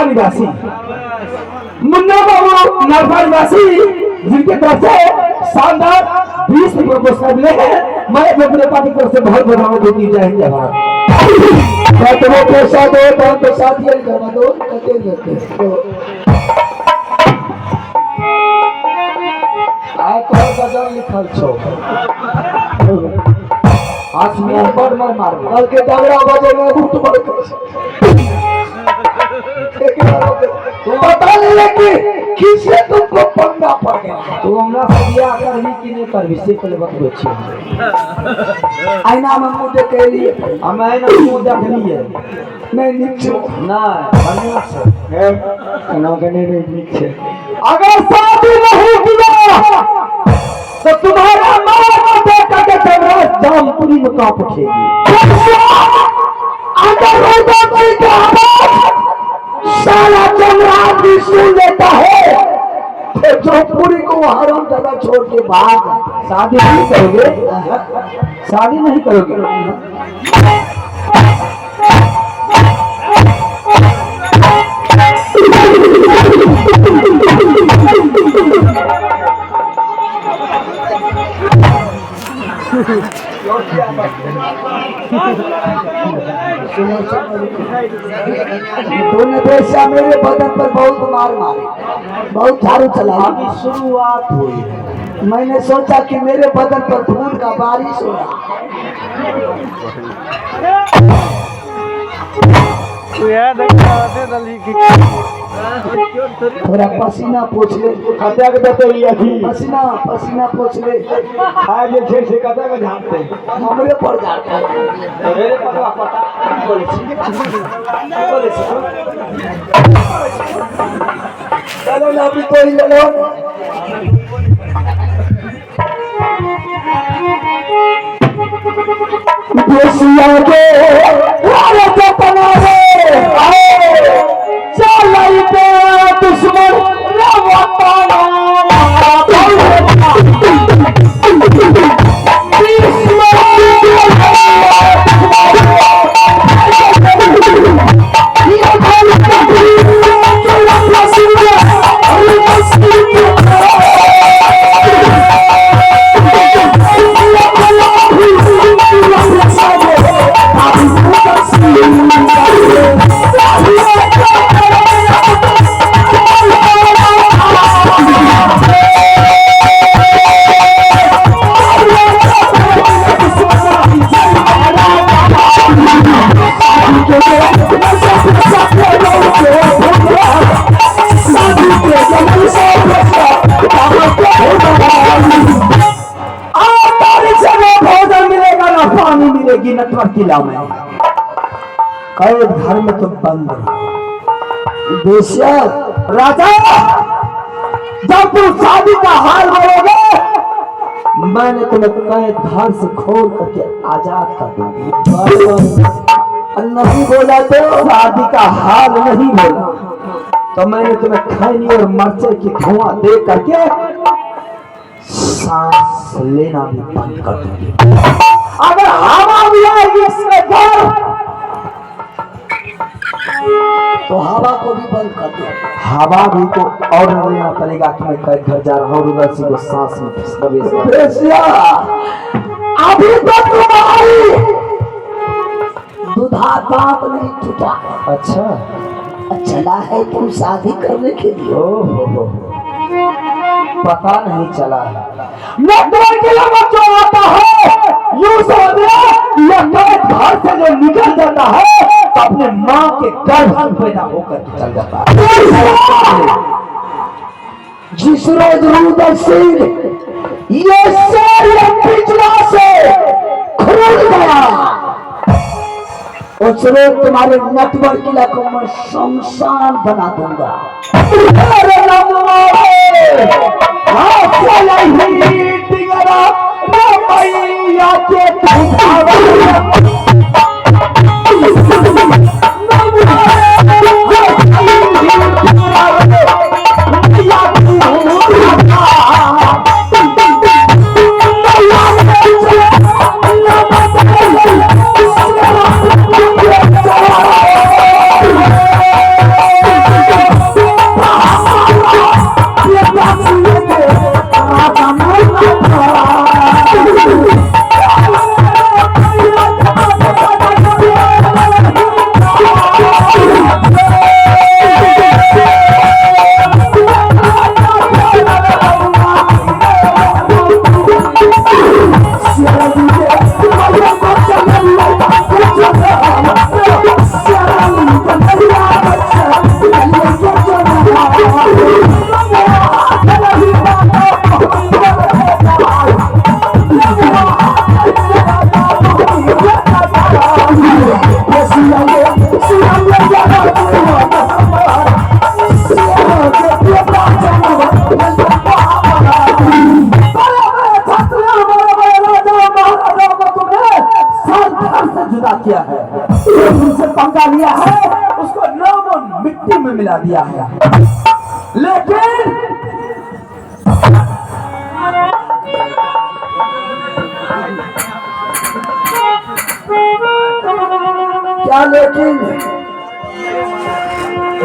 निवासी मुन्ना बाबू नरफा निवासी जिनके तरफ से शानदार 20 पुरस्कार मिले हैं। मैं अपने पार्टी की तरफ से बहुत बढ़ावा देती जय हिंद जय भारत। तो पैसा दो तो साथ ही करवा दो गजल लिखल छो आसमान पर मर मार कल के डगरा बजे में उठ पड़ बता ले कि किसे तुमको पंगा पड़ गया। तू हमरा सदिया कर ही कि नहीं कर से पहले बतबे छी। आईना में मुंह देख के लिए हम आईना में मुंह देख लिए नहीं नीचे ना बढ़िया से खाना के नहीं नीचे। अगर शादी नहीं किया तो तुम्हारा मां बेटा के जबरदस्त जामपुरी में कांप उठेगी। अगर वो कोई का सारा जमराज भी सुन लेता है तो जोधपुरी को हराम जगह छोड़ के भाग। शादी नहीं करोगे शादी नहीं करोगे दोनों पैसा मेरे बदन पर बहुत मार मारे बहुत झाड़ू चला। अभी शुरुआत हुई मैंने सोचा कि मेरे बदन पर फूल का बारिश हो रहा। थोड़ा पसीना पोछ ले पसीना पसीना पोछ ले आज से कदा का झांकते हमरे पर जाता है मेरे पता पता बोले चलो ना अभी कोई ले लो देसिया के वाले तो बनावे चलाई पे दुश्मन रवताना किला में कैद घर में तो बंद राजा जब तुम शादी का हाल करोगे मैंने तुम्हें कैद घर से खोल करके आजाद कर दूंगी। नहीं बोला तो शादी का हाल नहीं बोला तो मैंने तुम्हें खैनी और मरचे की धुआं दे करके सांस लेना भी बंद कर दूंगी। अगर हवा भी आएगी इसके घर तो हवा को भी बंद कर दो। हवा भी तो और लेना पड़ेगा कि मैं कल घर जा रहा हूँ, उधर से वो सांस में अभी तो तुम्हारी दुधा बाप नहीं टूटा। अच्छा चला है तुम शादी करने के लिए? ओहो पता नहीं चला है। जो आता है यूं समझना, घर से जो निकल जाता है तो अपने माँ के गर्भ से पैदा होकर चल जाता है। जिस रोज रुदल सिंह ये सारे पिछला से खुल गया, उस रोज तुम्हारे नटवर किला को मैं शमशान बना दूंगा। किया है, उनसे पंगा लिया है, उसको नाम मिट्टी में मिला दिया है। लेकिन क्या लेकिन